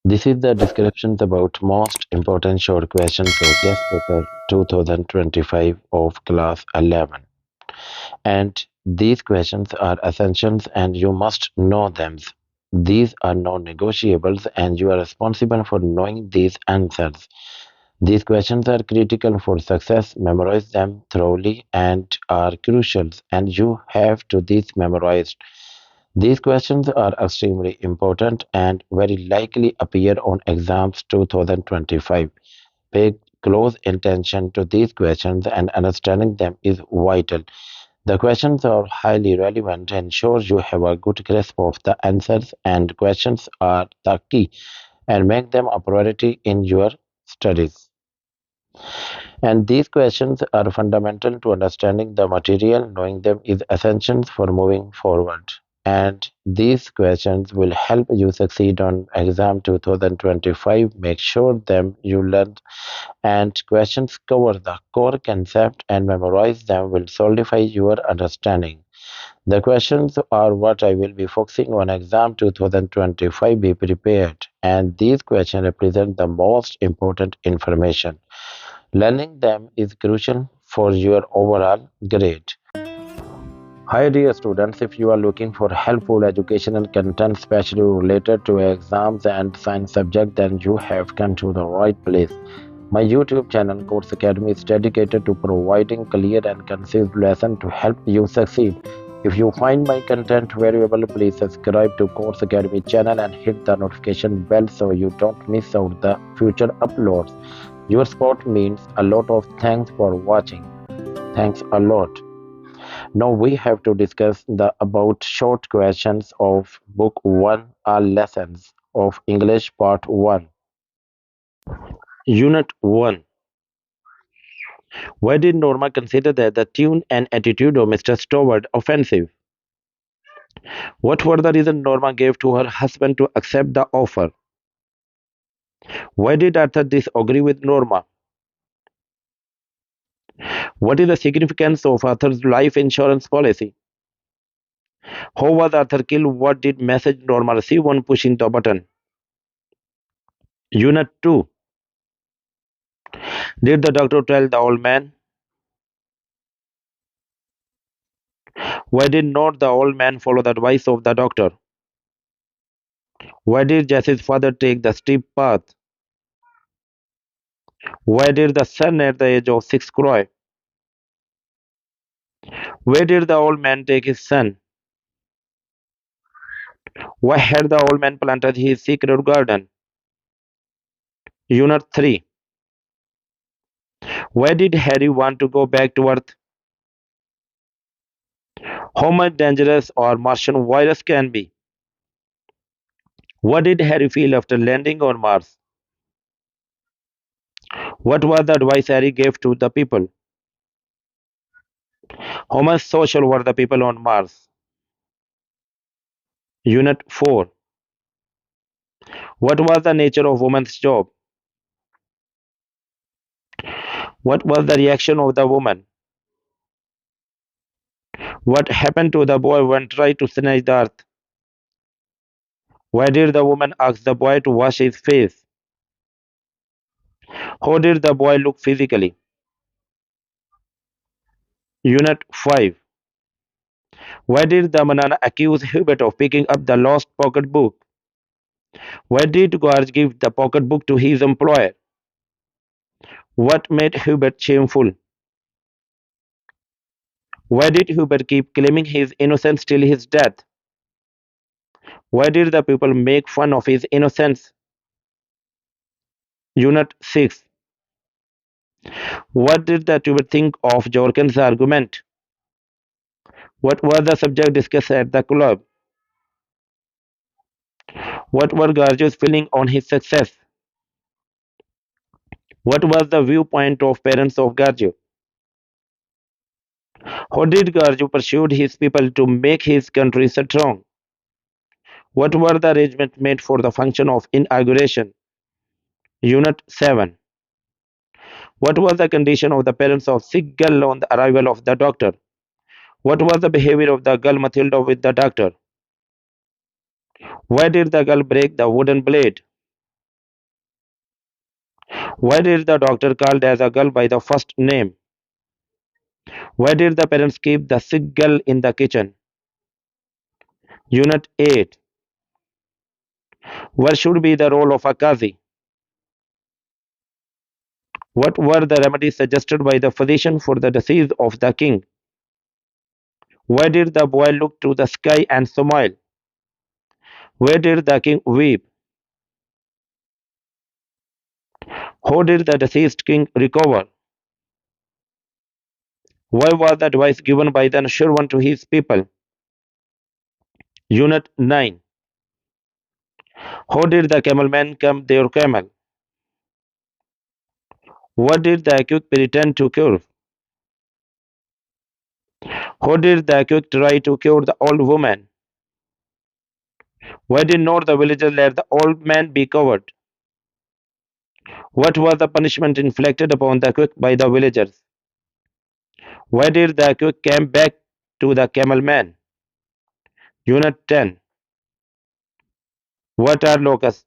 This is the descriptions about most important short questions for guest paper 2025 of class 11. And these questions are essentials and you must know them. These are non-negotiables and you are responsible for knowing these answers. These questions are critical for success. Memorize them thoroughly and are crucial and you have to these memorized. These questions are extremely important and very likely appear on exams 2025. Pay close attention to these questions and understanding them is vital. The questions are highly relevant and ensure you have a good grasp of the answers and questions are the key and make them a priority in your studies. And these questions are fundamental to understanding the material. Knowing them is essential for moving forward. And these questions will help you succeed on exam 2025. Make sure them you learn and questions cover the core concept and memorize them will solidify your understanding. The questions are what I will be focusing on exam 2025. Be prepared. And these questions represent the most important information. Learning them is crucial for your overall grade. Hi dear students, if you are looking for helpful educational content especially related to exams and science subject, then you have come to the right place. My YouTube channel Course Academy is dedicated to providing clear and concise lessons to help you succeed. If you find my content valuable, please subscribe to Course Academy channel and hit the notification bell so you don't miss out the future uploads. Your support means a lot of thanks for watching. Thanks a lot. Now we have to discuss the about short questions of book 1 All Lessons of English part 1. Unit 1. Why did Norma consider that the tune and attitude of Mr. Stewart offensive? What were the reasons Norma gave to her husband to accept the offer? Why did Arthur disagree with Norma? What is the significance of Arthur's life insurance policy? How was Arthur killed? What did message Norma receive on pushing the button? Unit 2. Did the doctor tell the old man? Why did not the old man follow the advice of the doctor? Why did Jesse's father take the steep path? Why did the son at the age of 6 cry? Where did the old man take his son? Why had the old man planted his secret garden? Unit 3. Why did Harry want to go back to Earth? How much dangerous or Martian virus can be? What did Harry feel after landing on Mars? What was the advice Harry gave to the people? How much social were the people on Mars? Unit 4. What was the nature of woman's job? What was the reaction of the woman? What happened to the boy when tried to snatch the earth? Why did the woman ask the boy to wash his face? How did the boy look physically? Unit 5. Why did the banana accuse Hubert of picking up the lost pocketbook? Why did George give the pocketbook to his employer? What made Hubert shameful? Why did Hubert keep claiming his innocence till his death? Why did the people make fun of his innocence? Unit 6. What did the tuber think of Jorgen's argument? What was the subject discussed at the club? What were Garju's feelings on his success? What was the viewpoint of parents of Garju? How did Garju pursue his people to make his country strong? What were the arrangements made for the function of inauguration? Unit 7. What was the condition of the parents of sick girl on the arrival of the doctor? What was the behavior of the girl Matilda with the doctor? Why did the girl break the wooden blade? Why did the doctor called as a girl by the first name? Why did the parents keep the sick girl in the kitchen? Unit 8. What should be the role of a qazi? What were the remedies suggested by the physician for the disease of the king? Why did the boy look to the sky and smile? Where did the king weep? How did the deceased king recover? Why was the advice given by the Nashirwan to his people? Unit 9. How did the camel man come their camel? What did the quick pretend to cure? How did the quick try to cure the old woman? Why did not the villagers let the old man be covered? What was the punishment inflicted upon the quick by the villagers? Why did the quick come back to the camel man? Unit 10. What are locusts?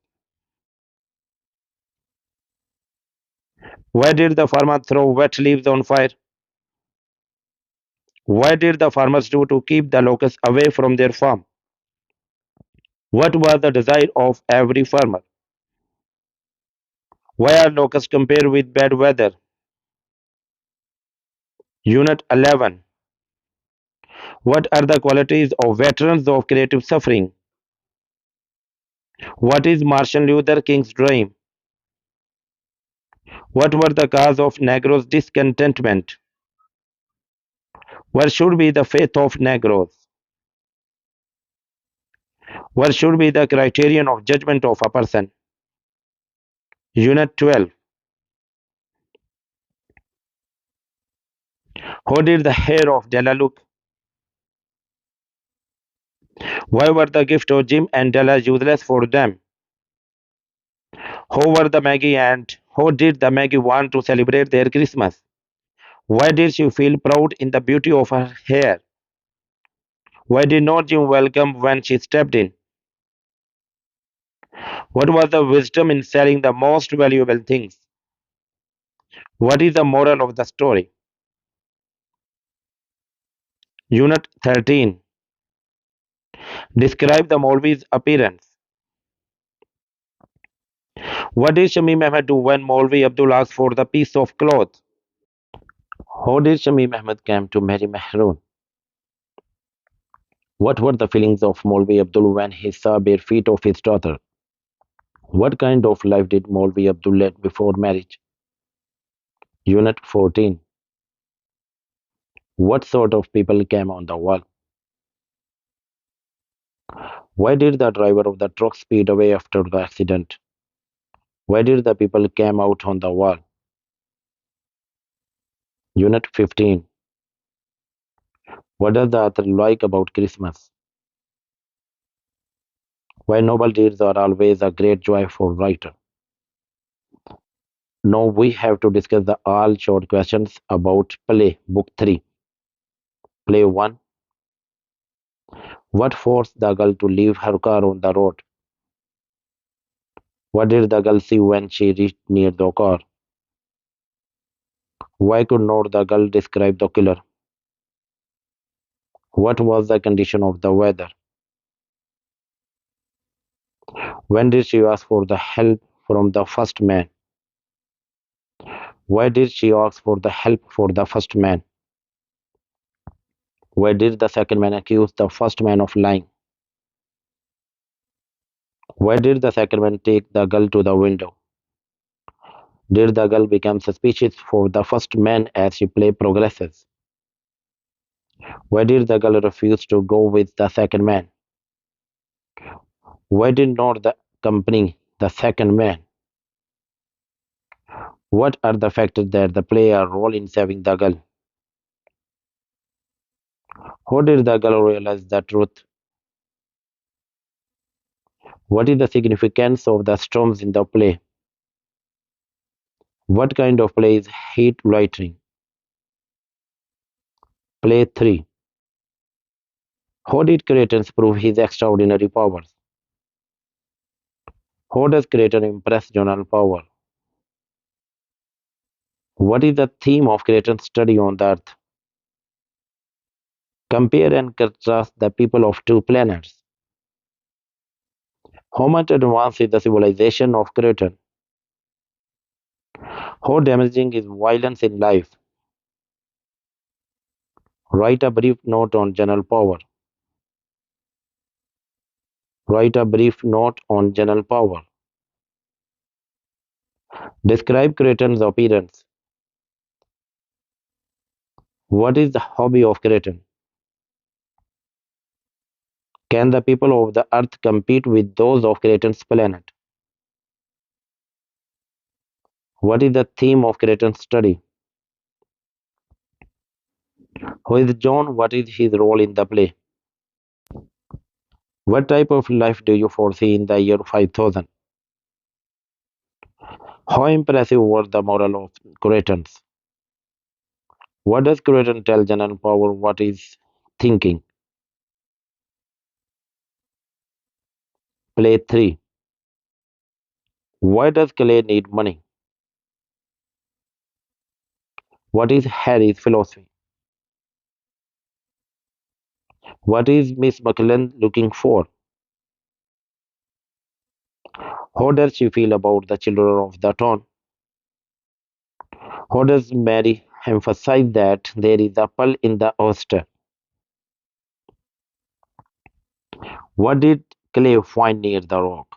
Why did the farmer throw wet leaves on fire? What did the farmers do to keep the locusts away from their farm? What was the desire of every farmer? Why are locusts compared with bad weather? Unit 11. What are the qualities of veterans of creative suffering? What is Martin Luther King's dream? What were the cause of Negroes' discontentment? What should be the faith of Negroes? What should be the criterion of judgment of a person? Unit 12. How did the hair of Della look? Why were the gifts of Jim and Della useless for them? How were the Maggie and how did the Maggie want to celebrate their Christmas? Why did she feel proud in the beauty of her hair? Why did not Jim welcome when she stepped in? What was the wisdom in selling the most valuable things? What is the moral of the story? Unit 13. Describe the Maulvi's appearance. What did Shamim Ahmed do when Maulvi Abdul asked for the piece of cloth? How did Shamim Ahmed come to marry Mehroon? What were the feelings of Maulvi Abdul when he saw bare feet of his daughter? What kind of life did Maulvi Abdul lead before marriage? Unit 14. What sort of people came on the wall? Why did the driver of the truck speed away after the accident? Why did the people came out on the wall? Unit 15. What does the author like about Christmas? Why noble deeds are always a great joy for writer? Now we have to discuss the all short questions about Play Book 3. Play 1. What forced the girl to leave her car on the road? What did the girl see when she reached near the car? Why could not the girl describe the killer? What was the condition of the weather? When did she ask for the help from the first man? Why did she ask for the help for the first man? Why did the second man accuse the first man of lying? Why did the second man take the girl to the window? Did the girl become suspicious for the first man as she play progresses? Why did the girl refuse to go with the second man? Why did not the accompany the second man? What are the factors that the play a role in saving the girl? How did the girl realize the truth? What is the significance of the storms in the play? What kind of play is heat loitering? Play 3. How did Creighton prove his extraordinary powers? How does Creighton impress General Power? What is the theme of Creator's study on the Earth? Compare and contrast the people of two planets. How much advanced is the civilization of Creator? How damaging is violence in life? Write a brief note on general power. Write a brief note on general power. Describe Creator's appearance. What is the hobby of Creator? Can the people of the Earth compete with those of Creator's planet? What is the theme of Creator's study? Who is John? What is his role in the play? What type of life do you foresee in the year 5000? How impressive was the moral of Cretans? What does Cretan tell general power what is thinking? Play 3. Why does Clay need money? What is Harry's philosophy? What is Miss McClellan looking for? How does she feel about the children of the town? How does Mary emphasize that there is a pearl in the oyster? What did Clay find near the rock?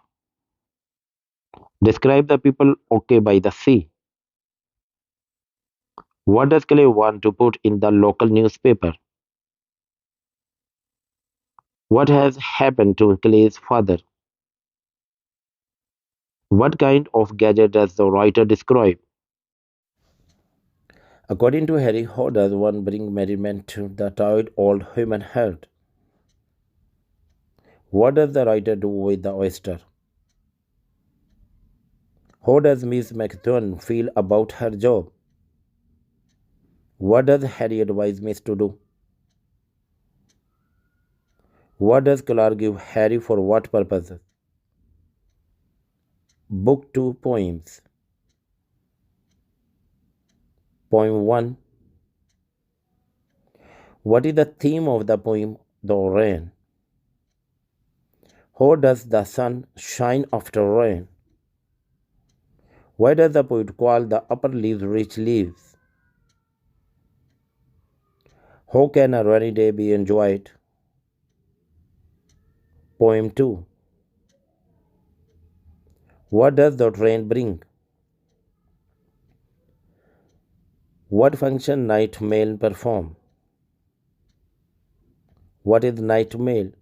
Describe the people okay by the sea. What does Clay want to put in the local newspaper? What has happened to Clay's father? What kind of gadget does the writer describe? According to Harry, how does one bring merriment to the tired old human heart? What does the writer do with the oyster? How does Miss McThorne feel about her job? What does Harry advise Miss to do? What does Clark give Harry for what purpose? Book 2 poems. Poem 1. What is the theme of the poem The Rain? How does the sun shine after rain? Why does the poet call the upper leaves rich leaves? How can a rainy day be enjoyed? Poem 2. What does the train bring? What function night mail perform? What is night mail?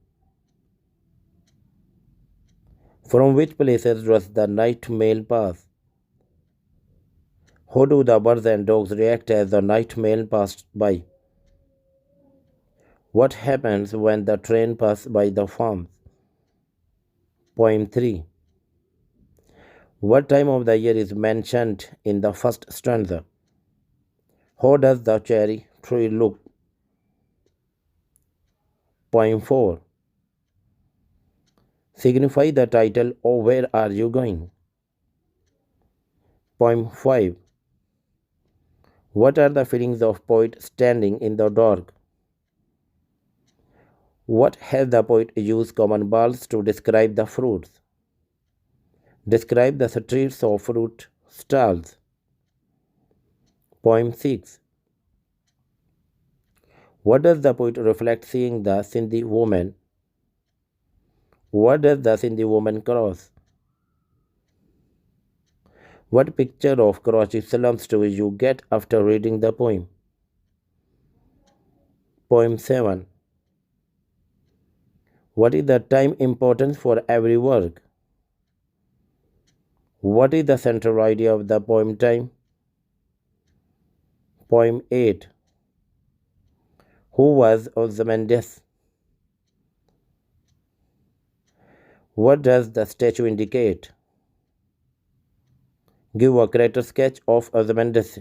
From which places does the night mail pass? How do the birds and dogs react as the night mail passed by? What happens when the train passes by the farms? Poem 3. What time of the year is mentioned in the first stanza? How does the cherry tree look? Poem 4. Signify the title "Oh Where Are You Going?" Poem 5. What are the feelings of poet standing in the dark? What has the poet used common balls to describe the fruits? Describe the streets of fruit stalls. Poem 6. What does the poet reflect seeing the Sindhi woman? What does the Sindhi woman cross? What picture of Karachi slums do you get after reading the poem? Poem 7. What is the time importance for every work? What is the central idea of the poem time? Poem 8. Who was Ozymandias? What does the statue indicate? Give a character sketch of Ozymandias.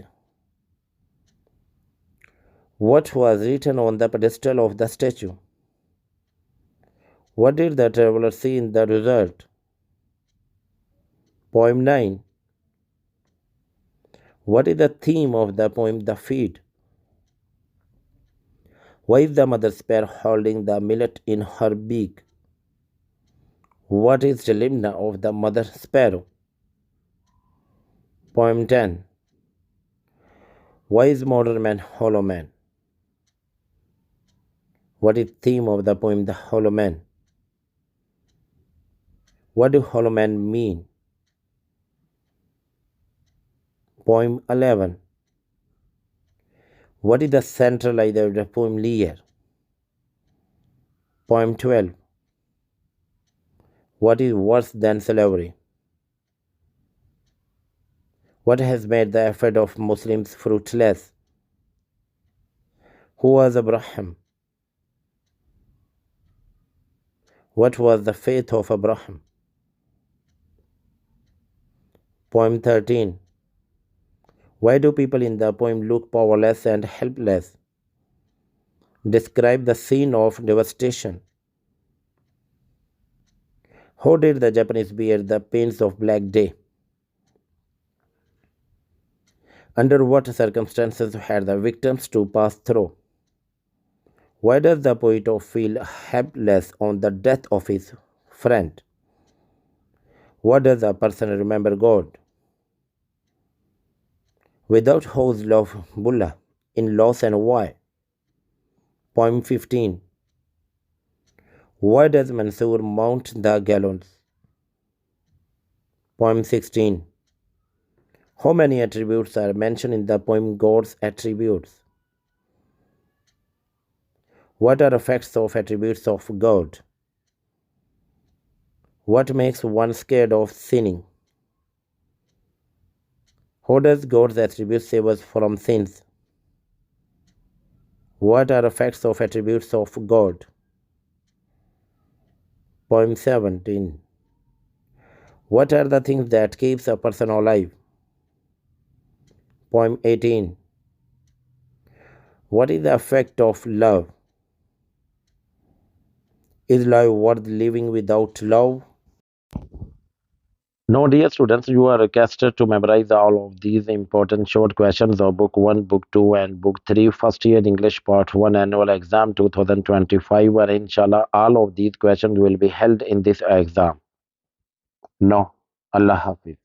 What was written on the pedestal of the statue? What did the traveler see in the desert? Poem 9. What is the theme of the poem The Feed? Why is the mother sparrow holding the millet in her beak? What is the limna of the mother sparrow? Poem 10. Why is modern man hollow man? What is theme of the poem The Hollow Man? What do hollow man mean? Poem 11. What is the central idea of the poem Liye? Poem 12. What is worse than slavery? What has made the effort of Muslims fruitless? Who was Abraham? What was the faith of Abraham? Poem 13. Why do people in the poem look powerless and helpless? Describe the scene of devastation. How did the Japanese bear the pains of Black Day? Under what circumstances had the victims to pass through? Why does the poet feel helpless on the death of his friend? What does a person remember God? Without whose love Bulla in loss and why? Poem 15. Why does Mansoor mount the gallows? Poem 16. How many attributes are mentioned in the poem God's attributes? What are effects of attributes of God? What makes one scared of sinning? How does God's attributes save us from sins? What are effects of attributes of God? Poem 17. What are the things that keeps a person alive? Poem 18. What is the effect of love? Is life worth living without love? Now, dear students, you are requested to memorize all of these important short questions of Book 1, Book 2, and Book 3, First Year English Part 1 Annual Exam 2025, where inshallah all of these questions will be held in this exam. No, Allah Hafiz.